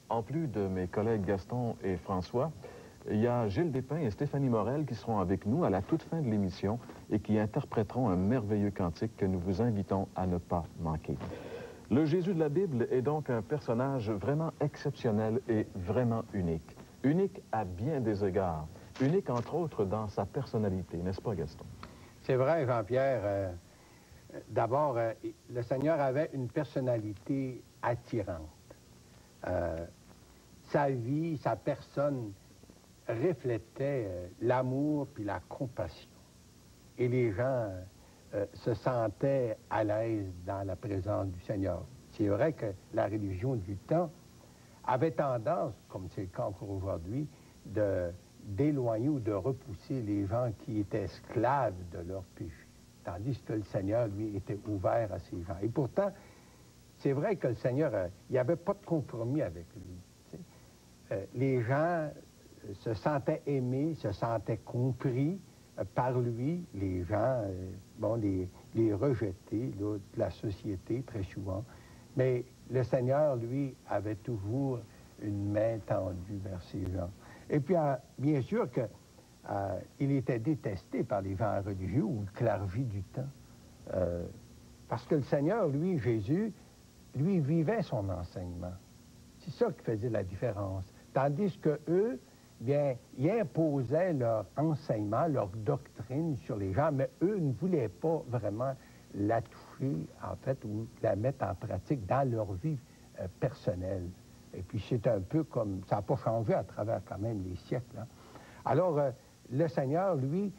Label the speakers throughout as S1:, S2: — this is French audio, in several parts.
S1: En plus de mes collègues Gaston et François, il y a Gilles Despins et Stéphanie Morel qui seront avec nous à la toute fin de l'émission et qui interpréteront un merveilleux cantique que nous vous invitons à ne pas manquer. Le Jésus de la Bible est donc un personnage vraiment exceptionnel et vraiment unique. Unique à bien des égards. Unique, entre autres, dans sa personnalité, n'est-ce pas, Gaston?
S2: C'est vrai, Jean-Pierre. D'abord, le Seigneur avait une personnalité attirante. Sa vie, sa personne reflétait l'amour puis la compassion. Et les gens se sentaient à l'aise dans la présence du Seigneur. C'est vrai que la religion du temps avait tendance, comme c'est le cas encore aujourd'hui, d'éloigner ou de repousser les gens qui étaient esclaves de leur péché. Tandis que le Seigneur, lui, était ouvert à ces gens. Et pourtant, c'est vrai que le Seigneur, il n'y avait pas de compromis avec lui. Les gens se sentaient aimés, se sentaient compris par lui. Les gens, les rejetés là, de la société, très souvent. Mais le Seigneur, lui, avait toujours une main tendue vers ces gens. Et puis, bien sûr qu'il était détesté par les gens religieux ou le clergé du temps. Parce que le Seigneur, lui, Jésus, lui, vivait son enseignement. C'est ça qui faisait la différence. Tandis que eux, bien, ils imposaient leur enseignement, leur doctrine sur les gens, mais eux ne voulaient pas vraiment la toucher, en fait, ou la mettre en pratique dans leur vie personnelle. Et puis c'est un peu comme, ça n'a pas changé à travers quand même les siècles. Hein. Alors, le Seigneur, lui,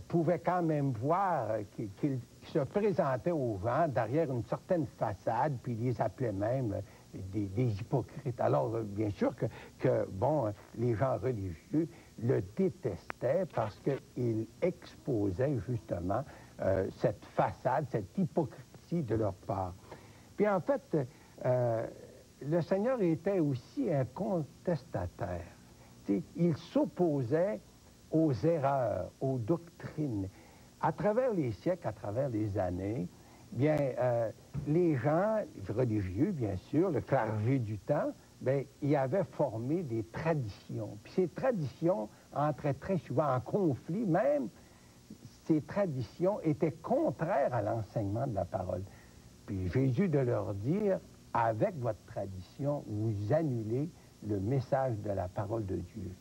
S2: pouvait quand même voir qu'il se présentait aux gens derrière une certaine façade, puis il les appelait même des hypocrites. Alors, bien sûr que les gens religieux le détestaient parce qu'il exposait justement cette façade, cette hypocrisie de leur part. Puis en fait, le Seigneur était aussi un contestataire. T'sais, il s'opposait aux erreurs, aux doctrines. À travers les siècles, à travers les années, bien, les gens religieux, bien sûr, le clergé du temps, bien, ils avaient formé des traditions. Puis ces traditions entraient très souvent en conflit, même ces traditions étaient contraires à l'enseignement de la parole. Puis Jésus de leur dire, avec votre tradition, vous annulez le message de la parole de Dieu.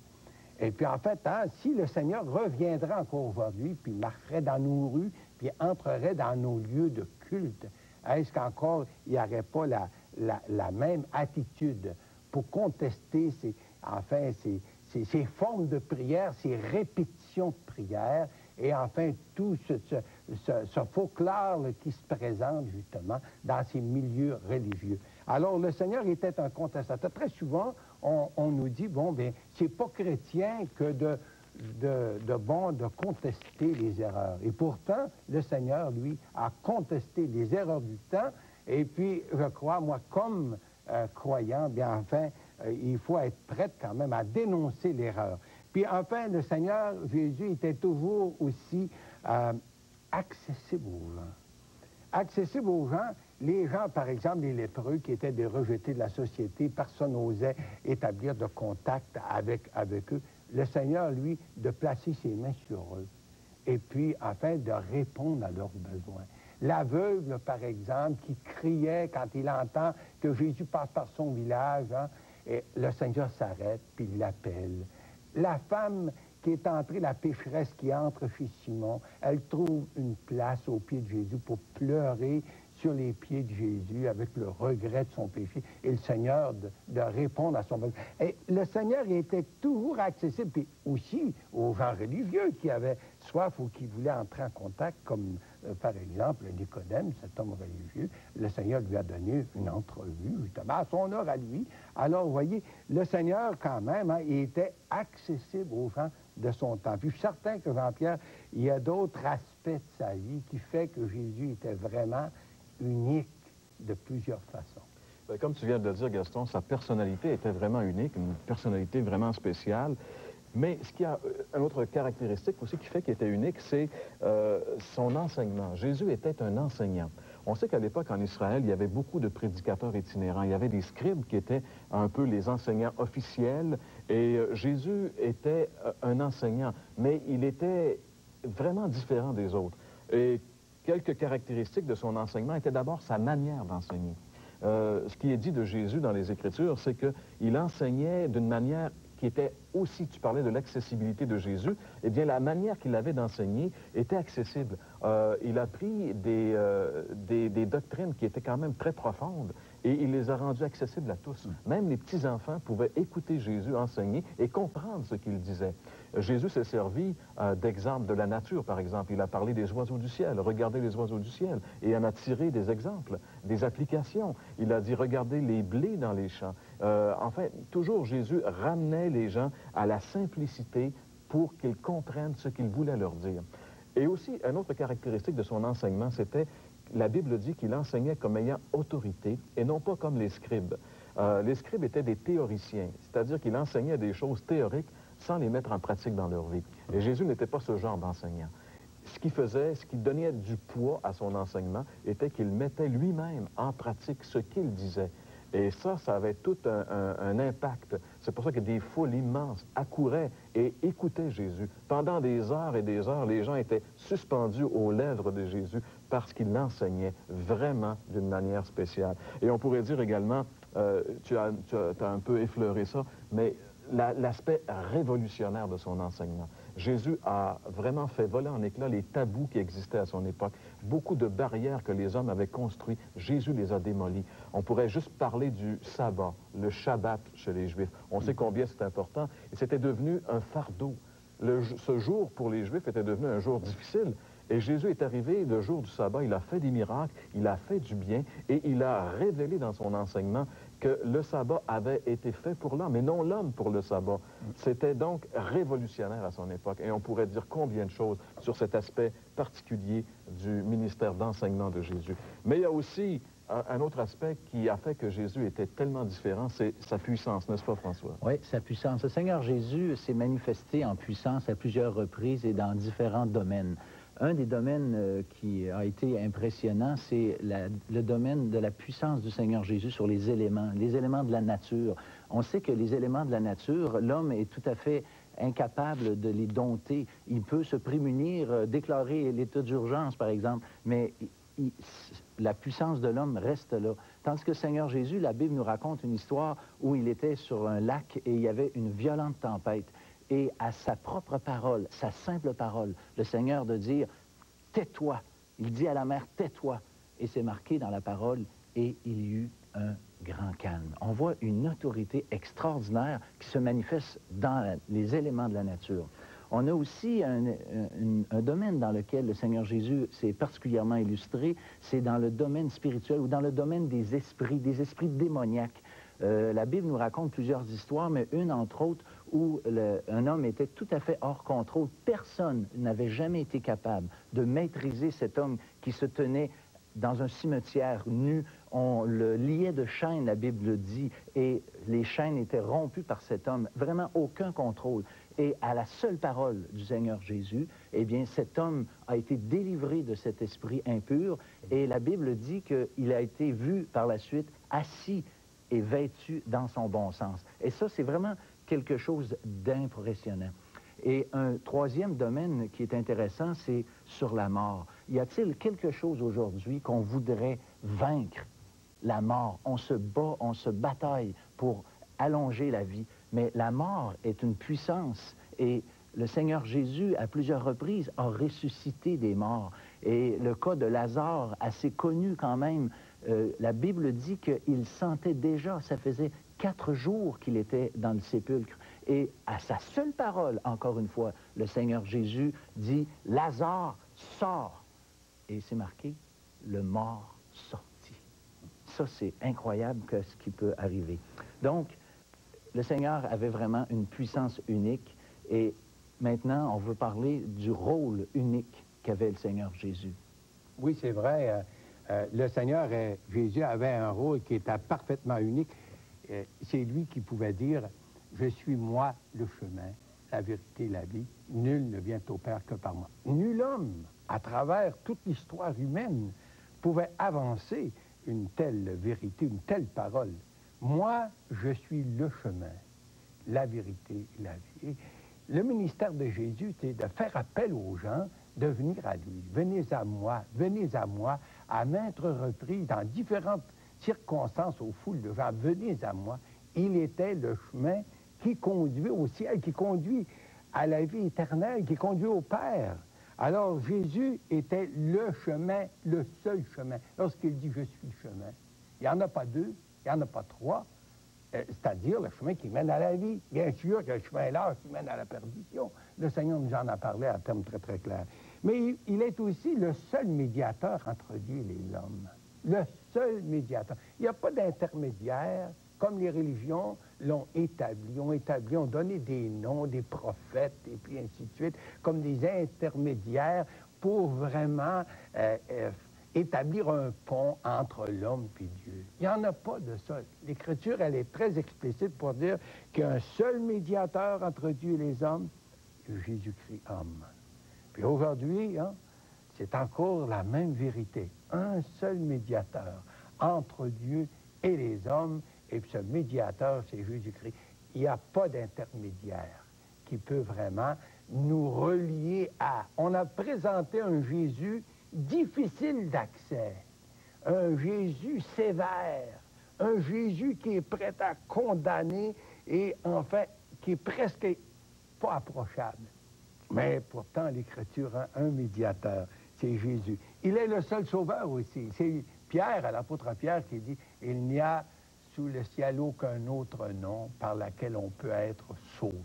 S2: Et puis en fait, hein, si le Seigneur reviendrait encore aujourd'hui, puis marcherait dans nos rues, puis entrerait dans nos lieux de culte, est-ce qu'encore il n'y aurait pas la même attitude pour contester ces formes de prière, ces répétitions de prière, et enfin tout ce folklore qui se présente justement dans ces milieux religieux. Alors le Seigneur était un contestateur. Très souvent, on nous dit, bon, bien, c'est pas chrétien que de contester les erreurs. Et pourtant, le Seigneur, lui, a contesté les erreurs du temps. Et puis, je crois, moi, comme croyant, bien, enfin, il faut être prêt quand même à dénoncer l'erreur. Puis, enfin, le Seigneur, Jésus, était toujours aussi accessible aux gens. Accessible aux gens. Les gens, par exemple, les lépreux qui étaient des rejetés de la société, personne n'osait établir de contact avec eux. Le Seigneur, lui, de placer ses mains sur eux et puis, afin de répondre à leurs besoins. L'aveugle, par exemple, qui criait quand il entend que Jésus passe par son village, hein, et le Seigneur s'arrête, puis il l'appelle. La femme qui est entrée, la pécheresse qui entre chez Simon, elle trouve une place aux pieds de Jésus pour pleurer sur les pieds de Jésus avec le regret de son péché et le Seigneur de répondre à son besoin. Et le Seigneur était toujours accessible, puis aussi aux gens religieux qui avaient soif ou qui voulaient entrer en contact, comme par exemple Nicodème, cet homme religieux. Le Seigneur lui a donné une entrevue, justement, à son heure à lui. Alors, vous voyez, le Seigneur, quand même, hein, il était accessible aux gens de son temps. Puis je suis certain que Jean-Pierre, il y a d'autres aspects de sa vie qui fait que Jésus était vraiment unique de plusieurs façons.
S1: Bien, comme tu viens de le dire, Gaston, sa personnalité était vraiment unique, une personnalité vraiment spéciale. Mais ce qui a une autre caractéristique aussi qui fait qu'il était unique, c'est son enseignement. Jésus était un enseignant. On sait qu'à l'époque, en Israël, il y avait beaucoup de prédicateurs itinérants. Il y avait des scribes qui étaient un peu les enseignants officiels, et Jésus était un enseignant, mais il était vraiment différent des autres. Et quelques caractéristiques de son enseignement étaient d'abord sa manière d'enseigner. Ce qui est dit de Jésus dans les Écritures, c'est qu'il enseignait d'une manière qui était aussi, tu parlais de l'accessibilité de Jésus, eh bien, la manière qu'il avait d'enseigner était accessible. Il a pris des doctrines qui étaient quand même très profondes et il les a rendues accessibles à tous. Même les petits-enfants pouvaient écouter Jésus enseigner et comprendre ce qu'il disait. Jésus s'est servi d'exemples de la nature, par exemple. Il a parlé des oiseaux du ciel, regardez les oiseaux du ciel, et en a tiré des exemples, des applications. Il a dit, regardez les blés dans les champs. Enfin, toujours Jésus ramenait les gens à la simplicité pour qu'ils comprennent ce qu'il voulait leur dire. Et aussi, une autre caractéristique de son enseignement, c'était, la Bible dit qu'il enseignait comme ayant autorité et non pas comme les scribes. Les scribes étaient des théoriciens, c'est-à-dire qu'il enseignait des choses théoriques sans les mettre en pratique dans leur vie. Et Jésus n'était pas ce genre d'enseignant. Ce qu'il faisait, ce qui donnait du poids à son enseignement, était qu'il mettait lui-même en pratique ce qu'il disait. Et ça avait tout un impact. C'est pour ça que des foules immenses accouraient et écoutaient Jésus. Pendant des heures et des heures, les gens étaient suspendus aux lèvres de Jésus parce qu'il l'enseignait vraiment d'une manière spéciale. Et on pourrait dire également, tu as un peu effleuré ça, mais l'aspect révolutionnaire de son enseignement. Jésus a vraiment fait voler en éclats les tabous qui existaient à son époque. Beaucoup de barrières que les hommes avaient construites, Jésus les a démolies. On pourrait juste parler du sabbat, le Shabbat chez les Juifs. On sait combien c'est important et c'était devenu un fardeau. Ce jour, pour les Juifs, était devenu un jour difficile. Et Jésus est arrivé le jour du sabbat, il a fait des miracles, il a fait du bien et il a révélé dans son enseignement que le sabbat avait été fait pour l'homme et non l'homme pour le sabbat. C'était donc révolutionnaire à son époque et on pourrait dire combien de choses sur cet aspect particulier du ministère d'enseignement de Jésus. Mais il y a aussi un autre aspect qui a fait que Jésus était tellement différent, c'est sa puissance, n'est-ce pas, François?
S3: Oui, sa puissance. Le Seigneur Jésus s'est manifesté en puissance à plusieurs reprises et dans différents domaines. Un des domaines qui a été impressionnant, c'est le domaine de la puissance du Seigneur Jésus sur les éléments de la nature. On sait que les éléments de la nature, l'homme est tout à fait incapable de les dompter. Il peut se prémunir, déclarer l'état d'urgence, par exemple, mais la puissance de l'homme reste là. Tandis que le Seigneur Jésus, la Bible nous raconte une histoire où il était sur un lac et il y avait une violente tempête. Et à sa propre parole, sa simple parole, le Seigneur de dire « tais-toi ». Il dit à la mer « tais-toi ». Et c'est marqué dans la parole « et il y eut un grand calme ». On voit une autorité extraordinaire qui se manifeste dans les éléments de la nature. On a aussi un domaine dans lequel le Seigneur Jésus s'est particulièrement illustré, c'est dans le domaine spirituel ou dans le domaine des esprits démoniaques. La Bible nous raconte plusieurs histoires, mais une, entre autres, où un homme était tout à fait hors contrôle. Personne n'avait jamais été capable de maîtriser cet homme qui se tenait dans un cimetière nu. On le liait de chaînes, la Bible le dit, et les chaînes étaient rompues par cet homme. Vraiment aucun contrôle. Et à la seule parole du Seigneur Jésus, eh bien, cet homme a été délivré de cet esprit impur, et la Bible dit qu'il a été vu par la suite assis et vêtu dans son bon sens. Et ça, c'est vraiment quelque chose d'impressionnant. Et un troisième domaine qui est intéressant, c'est sur la mort. Y a-t-il quelque chose aujourd'hui qu'on voudrait vaincre? La mort. On se bat, on se bataille pour allonger la vie. Mais la mort est une puissance et le Seigneur Jésus, à plusieurs reprises, a ressuscité des morts. Et le cas de Lazare, assez connu quand même, la Bible dit qu'il sentait déjà, ça faisait 4 jours qu'il était dans le sépulcre. Et à sa seule parole, encore une fois, le Seigneur Jésus dit « Lazare, sors !» Et c'est marqué « Le mort sortit ». Ça, c'est incroyable que ce qui peut arriver. Donc, le Seigneur avait vraiment une puissance unique et maintenant, on veut parler du rôle unique qu'avait le Seigneur Jésus.
S2: Oui, c'est vrai. Le Seigneur Jésus avait un rôle qui était parfaitement unique. C'est lui qui pouvait dire « Je suis moi le chemin, la vérité, la vie. Nul ne vient au Père que par moi. » Nul homme, à travers toute l'histoire humaine, pouvait avancer une telle vérité, une telle parole. Moi, je suis le chemin, la vérité, la vie. Et le ministère de Jésus, c'est de faire appel aux gens de venir à lui. Venez à moi, à maintes reprises, dans différentes circonstances, aux foules de gens, venez à moi. Il était le chemin qui conduit au ciel, qui conduit à la vie éternelle, qui conduit au Père. Alors Jésus était le chemin, le seul chemin. Lorsqu'il dit « je suis le chemin », il n'y en a pas deux, il n'y en a pas trois, c'est-à-dire le chemin qui mène à la vie. Bien sûr que le chemin large qui mène à la perdition. Le Seigneur nous en a parlé à termes très, très clairs. Mais il est aussi le seul médiateur entre Dieu et les hommes. Le seul médiateur. Il n'y a pas d'intermédiaire, comme les religions l'ont établi, ont donné des noms, des prophètes, et puis ainsi de suite, comme des intermédiaires pour vraiment établir un pont entre l'homme et Dieu. Il n'y en a pas de ça. L'Écriture, elle est très explicite pour dire qu'il y a un seul médiateur entre Dieu et les hommes, Jésus-Christ homme. Puis aujourd'hui, hein, c'est encore la même vérité. Un seul médiateur entre Dieu et les hommes, et puis ce médiateur, c'est Jésus-Christ. Il n'y a pas d'intermédiaire qui peut vraiment nous relier à... On a présenté un Jésus difficile d'accès, un Jésus sévère, un Jésus qui est prêt à condamner et enfin qui est presque pas approchable. Mais pourtant, l'Écriture a un médiateur, c'est Jésus. Il est le seul sauveur aussi. C'est Pierre, l'apôtre Pierre, qui dit « Il n'y a sous le ciel aucun autre nom par lequel on peut être sauvé. »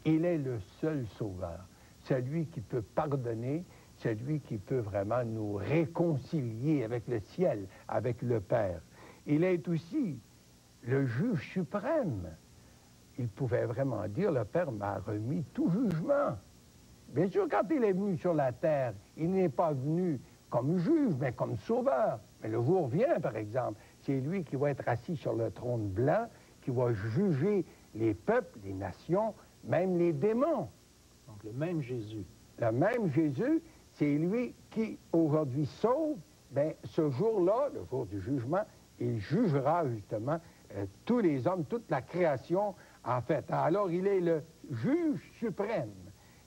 S2: Il est le seul sauveur, celui qui peut pardonner, celui qui peut vraiment nous réconcilier avec le ciel, avec le Père. Il est aussi le juge suprême. Il pouvait vraiment dire, le Père m'a remis tout jugement. Bien sûr, quand il est venu sur la terre, il n'est pas venu comme juge, mais comme sauveur. Mais le jour vient, par exemple, c'est lui qui va être assis sur le trône blanc, qui va juger les peuples, les nations, même les démons.
S3: Donc le même Jésus.
S2: Le même Jésus, c'est lui qui, aujourd'hui, sauve. Bien, ce jour-là, le jour du jugement, il jugera justement tous les hommes, toute la création, en fait. Alors, il est le juge suprême.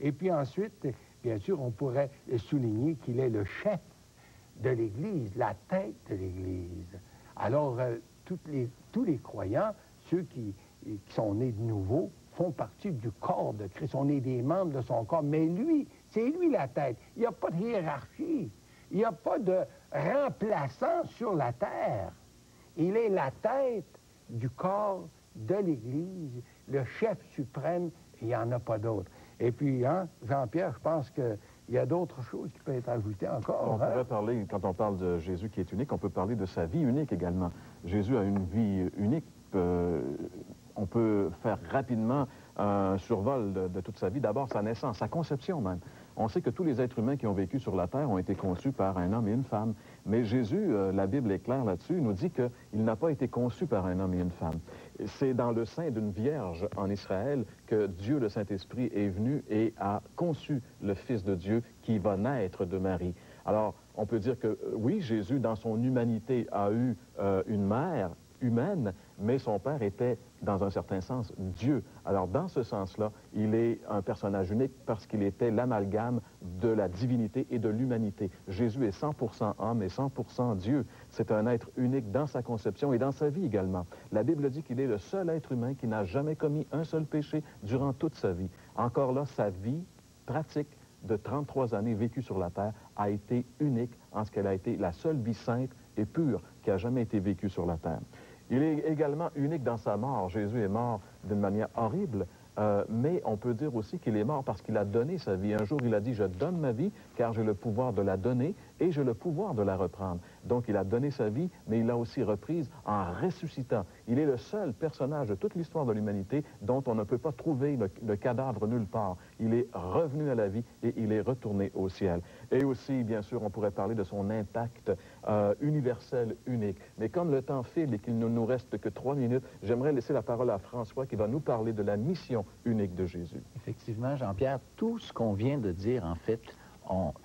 S2: Et puis ensuite, bien sûr, on pourrait souligner qu'il est le chef de l'Église, la tête de l'Église. Alors, tous les croyants, ceux qui sont nés de nouveau, font partie du corps de Christ. On est des membres de son corps. Mais lui, c'est lui la tête. Il n'y a pas de hiérarchie. Il n'y a pas de remplaçant sur la terre. Il est la tête du corps de l'Église, le chef suprême, il n'y en a pas d'autre. Et puis, hein, Jean-Pierre, je pense qu'il y a d'autres choses qui peuvent être ajoutées encore.
S1: On pourrait parler, quand on parle de Jésus qui est unique, on peut parler de sa vie unique également. Jésus a une vie unique. On peut faire rapidement un survol de toute sa vie. D'abord, sa naissance, sa conception même. On sait que tous les êtres humains qui ont vécu sur la Terre ont été conçus par un homme et une femme. Mais Jésus, la Bible est claire là-dessus, nous dit qu'il n'a pas été conçu par un homme et une femme. C'est dans le sein d'une vierge en Israël que Dieu, le Saint-Esprit, est venu et a conçu le Fils de Dieu qui va naître de Marie. Alors, on peut dire que oui, Jésus, dans son humanité, a eu une mère humaine, mais son père était, dans un certain sens, Dieu. Alors, dans ce sens-là, il est un personnage unique parce qu'il était l'amalgame de la divinité et de l'humanité. Jésus est 100% homme et 100% Dieu. C'est un être unique dans sa conception et dans sa vie également. La Bible dit qu'il est le seul être humain qui n'a jamais commis un seul péché durant toute sa vie. Encore là, sa vie pratique de 33 années vécues sur la terre a été unique en ce qu'elle a été la seule vie sainte et pure qui a jamais été vécue sur la terre. Il est également unique dans sa mort. Jésus est mort d'une manière horrible, mais on peut dire aussi qu'il est mort parce qu'il a donné sa vie. Un jour, il a dit « Je donne ma vie car j'ai le pouvoir de la donner et j'ai le pouvoir de la reprendre. » Donc, il a donné sa vie, mais il l'a aussi reprise en ressuscitant. Il est le seul personnage de toute l'histoire de l'humanité dont on ne peut pas trouver le cadavre nulle part. Il est revenu à la vie et il est retourné au ciel. Et aussi, bien sûr, on pourrait parler de son impact universel unique. Mais comme le temps file et qu'il ne nous reste que 3 minutes, j'aimerais laisser la parole à François qui va nous parler de la mission unique de Jésus.
S3: Effectivement, Jean-Pierre, tout ce qu'on vient de dire, en fait,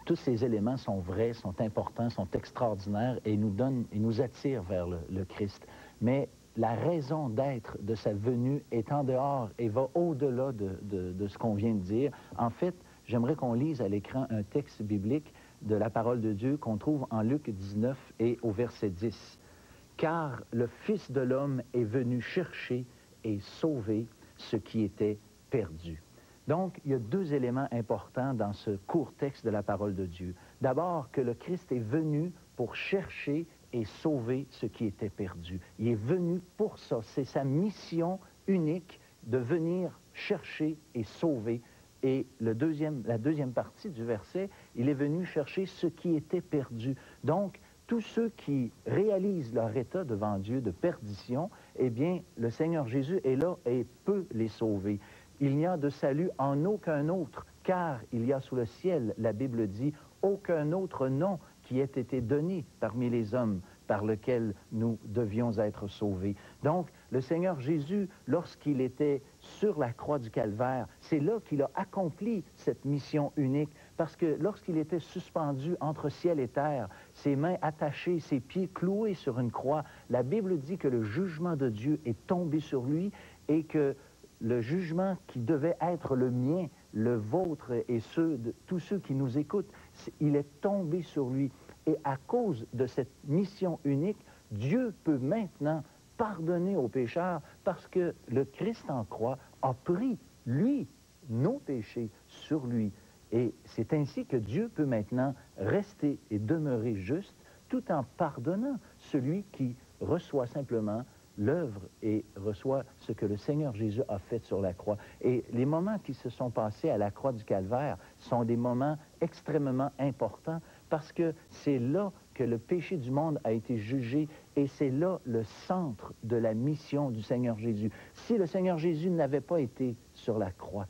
S3: tous ces éléments sont vrais, sont importants, sont extraordinaires et nous attirent vers le Christ. Mais la raison d'être de sa venue est en dehors et va au-delà de ce qu'on vient de dire. En fait, j'aimerais qu'on lise à l'écran un texte biblique de la parole de Dieu qu'on trouve en Luc 19 et au verset 10. « Car le Fils de l'homme est venu chercher et sauver ce qui était perdu. » Donc, il y a deux éléments importants dans ce court texte de la parole de Dieu. D'abord, que le Christ est venu pour chercher et sauver ce qui était perdu. Il est venu pour ça. C'est sa mission unique de venir chercher et sauver. Et la deuxième partie du verset, il est venu chercher ce qui était perdu. Donc, tous ceux qui réalisent leur état devant Dieu de perdition, eh bien, le Seigneur Jésus est là et peut les sauver. Il n'y a de salut en aucun autre, car il y a sous le ciel, la Bible dit, aucun autre nom qui ait été donné parmi les hommes par lequel nous devions être sauvés. Donc, le Seigneur Jésus, lorsqu'il était sur la croix du Calvaire, c'est là qu'il a accompli cette mission unique, parce que lorsqu'il était suspendu entre ciel et terre, ses mains attachées, ses pieds cloués sur une croix, la Bible dit que le jugement de Dieu est tombé sur lui et que le jugement qui devait être le mien, le vôtre et ceux de tous ceux qui nous écoutent, il est tombé sur lui. Et à cause de cette mission unique, Dieu peut maintenant pardonner aux pécheurs parce que le Christ en croix a pris, lui, nos péchés sur lui. Et c'est ainsi que Dieu peut maintenant rester et demeurer juste tout en pardonnant celui qui reçoit simplement l'œuvre et reçoit ce que le Seigneur Jésus a fait sur la croix. Et les moments qui se sont passés à la croix du Calvaire sont des moments extrêmement importants parce que c'est là que le péché du monde a été jugé et c'est là le centre de la mission du Seigneur Jésus. Si le Seigneur Jésus n'avait pas été sur la croix,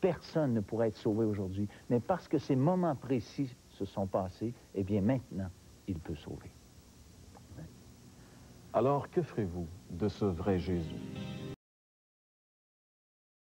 S3: personne ne pourrait être sauvé aujourd'hui. Mais parce que ces moments précis se sont passés, eh bien maintenant, il peut sauver.
S1: Alors, que ferez-vous de ce vrai Jésus?